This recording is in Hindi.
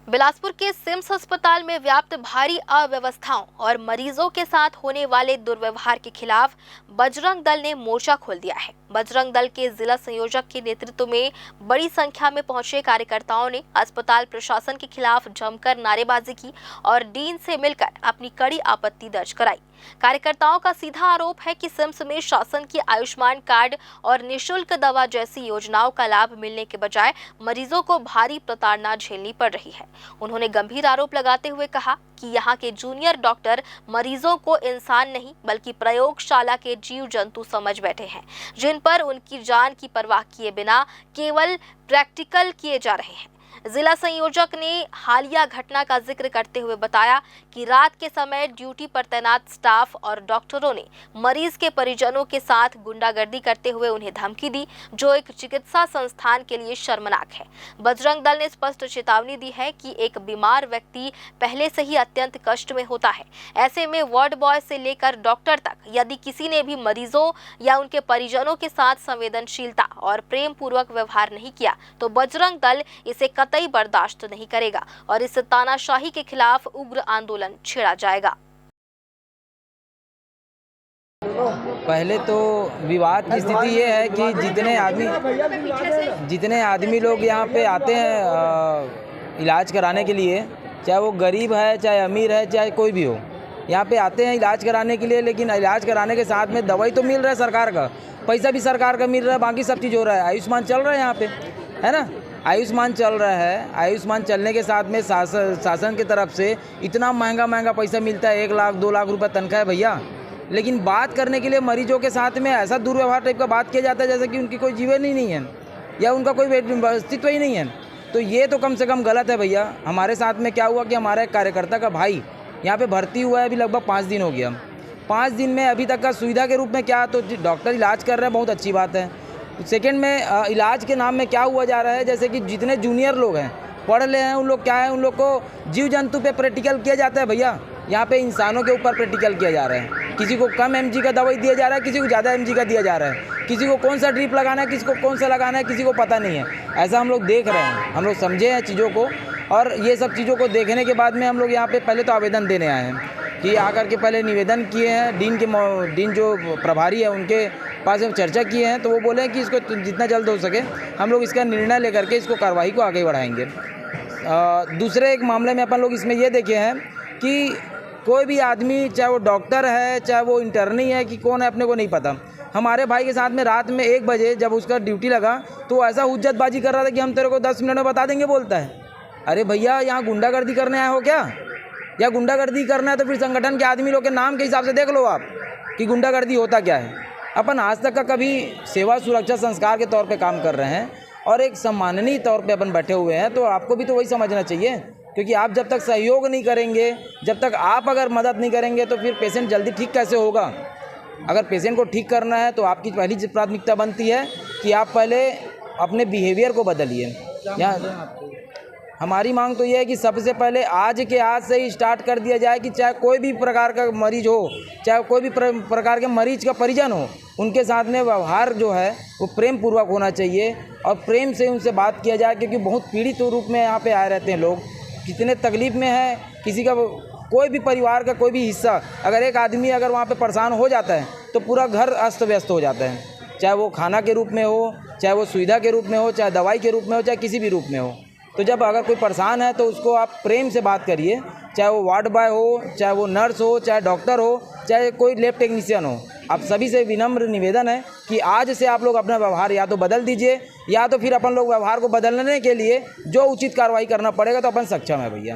बिलासपुर के सिम्स अस्पताल में व्याप्त भारी अव्यवस्थाओं और मरीजों के साथ होने वाले दुर्व्यवहार के खिलाफ बजरंग दल ने मोर्चा खोल दिया है। बजरंग दल के जिला संयोजक के नेतृत्व में बड़ी संख्या में पहुंचे कार्यकर्ताओं ने अस्पताल प्रशासन के खिलाफ जमकर नारेबाजी की और डीन से मिलकर अपनी कड़ी आपत्ति दर्ज कराई। कार्यकर्ताओं का सीधा आरोप है कि सिम्स में शासन की आयुष्मान कार्ड और निःशुल्क दवा जैसी योजनाओं का लाभ मिलने के बजाय मरीजों को भारी प्रताड़ना झेलनी पड़ रही है। उन्होंने गंभीर आरोप लगाते हुए कहा कि यहाँ के जूनियर डॉक्टर मरीजों को इंसान नहीं बल्कि प्रयोगशाला के जीव जंतु समझ बैठे हैं, जिन पर उनकी जान की परवाह किए बिना केवल प्रैक्टिकल किए जा रहे हैं। जिला संयोजक ने हालिया घटना का जिक्र करते हुए बताया कि रात के समय ड्यूटी पर तैनात स्टाफ और डॉक्टरों ने मरीज के परिजनों के साथ गुंडागर्दी करते हुए उन्हें धमकी दी, जो एक चिकित्सा संस्थान के लिए शर्मनाक है। बजरंग दल ने स्पष्ट चेतावनी दी है कि एक बीमार व्यक्ति पहले से ही अत्यंत कष्ट में होता है। ऐसे में वार्ड बॉय से लेकर डॉक्टर तक यदि किसी ने भी मरीजों या उनके परिजनों के साथ संवेदनशीलता और प्रेम पूर्वक व्यवहार नहीं किया तो बजरंग दल इसे कतई बर्दाश्त नहीं करेगा और इस तानाशाही के खिलाफ उग्र आंदोलन छेड़ा जाएगा। पहले तो विवाद की स्थिति ये है कि जितने आदमी लोग यहाँ पे आते हैं इलाज कराने के लिए, चाहे वो गरीब है, चाहे अमीर है, चाहे कोई भी हो, यहाँ पे आते हैं इलाज कराने के लिए। लेकिन इलाज कराने के साथ में दवाई तो मिल रहा है सरकार का, पैसा भी सरकार का मिल रहा है, बाकी सब चीज़ हो रहा है। आयुष्मान चल रहा है यहाँ पे, है ना, आयुष्मान चल रहा है। आयुष्मान चलने के साथ में शासन की तरफ से इतना महंगा पैसा मिलता है, 1 लाख 2 लाख रुपए तनख्वाह है भैया। लेकिन बात करने के लिए मरीजों के साथ में ऐसा दुर्व्यवहार टाइप का बात किया जाता है जैसे कि उनकी कोई जीवन ही नहीं है या उनका कोई अस्तित्व ही नहीं है। तो ये तो कम से कम गलत है भैया। हमारे साथ में क्या हुआ कि हमारा एक कार्यकर्ता का भाई यहाँ पे भर्ती हुआ है, अभी लगभग 5 दिन हो गया। 5 दिन में अभी तक का सुविधा के रूप में क्या, तो डॉक्टर इलाज कर रहे हैं, बहुत अच्छी बात है। सेकेंड में इलाज के नाम में क्या हुआ जा रहा है, जैसे कि जितने जूनियर लोग हैं, पढ़ ले हैं, उन लोग क्या है, उन लोग को जीव जंतु पे प्रैक्टिकल किया जाता है भैया। यहाँ पे इंसानों के ऊपर प्रैक्टिकल किया जा रहा है। किसी को कम mg का दवाई दिया जा रहा है, किसी को ज़्यादा mg का दिया जा रहा है, किसी को कौन सा ड्रिप लगाना है, किसी को कौन सा लगाना है, किसी को पता नहीं है। ऐसा हम लोग देख रहे हैं, हम लोग समझे हैं चीज़ों को। और ये सब चीज़ों को देखने के बाद में हम लोग यहाँ पे पहले तो आवेदन देने आए हैं कि आकर के पहले निवेदन किए हैं। डीन जो प्रभारी है उनके पास में चर्चा किए हैं, तो वो बोले कि इसको जितना जल्द हो सके हम लोग इसका निर्णय लेकर के इसको कार्रवाई को आगे बढ़ाएंगे। दूसरे एक मामले में अपन लोग इसमें ये देखे हैं कि कोई भी आदमी, चाहे वो डॉक्टर है, चाहे वो इंटर्नी है, कि कौन है अपने को नहीं पता। हमारे भाई के साथ में रात में 1 बजे जब उसका ड्यूटी लगा तो ऐसा हुज्जतबाजी कर रहा था कि हम तेरे को 10 मिनट में बता देंगे, बोलता है। अरे भैया, यहाँ गुंडागर्दी करने आए हो क्या? या गुंडागर्दी करना है तो फिर संगठन के आदमी लोग के नाम के हिसाब से देख लो आप कि गुंडागर्दी होता क्या है। अपन आज तक का कभी सेवा सुरक्षा संस्कार के तौर पे काम कर रहे हैं और एक सम्माननीय तौर पे अपन बैठे हुए हैं, तो आपको भी तो वही समझना चाहिए। क्योंकि आप जब तक सहयोग नहीं करेंगे, जब तक आप अगर मदद नहीं करेंगे तो फिर पेशेंट जल्दी ठीक कैसे होगा। अगर पेशेंट को ठीक करना है तो आपकी पहली प्राथमिकता बनती है कि आप पहले अपने बिहेवियर को बदलिए। यहाँ हमारी मांग तो ये है कि सबसे पहले आज के आज से ही स्टार्ट कर दिया जाए कि चाहे कोई भी प्रकार का मरीज हो, चाहे कोई भी प्रकार के मरीज का परिजन हो, उनके साथ में व्यवहार जो है वो प्रेम पूर्वक होना चाहिए और प्रेम से उनसे बात किया जाए। क्योंकि बहुत पीड़ित रूप में यहाँ पे आए रहते हैं लोग, कितने तकलीफ़ में है। किसी का कोई भी परिवार का कोई भी हिस्सा, अगर एक आदमी अगर वहाँ पे परेशान हो जाता है तो पूरा घर अस्त व्यस्त हो जाता है, चाहे वो खाना के रूप में हो, चाहे वो सुविधा के रूप में हो, चाहे दवाई के रूप में हो, चाहे किसी भी रूप में हो। तो जब अगर कोई परेशान है तो उसको आप प्रेम से बात करिए, चाहे वो वार्ड बॉय हो, चाहे वो नर्स हो, चाहे डॉक्टर हो, चाहे कोई लैब टेक्नीशियन हो। आप सभी से विनम्र निवेदन है कि आज से आप लोग अपना व्यवहार या तो बदल दीजिए या तो फिर अपन लोग व्यवहार को बदलने के लिए जो उचित कार्रवाई करना पड़ेगा तो अपन सक्षम है भैया।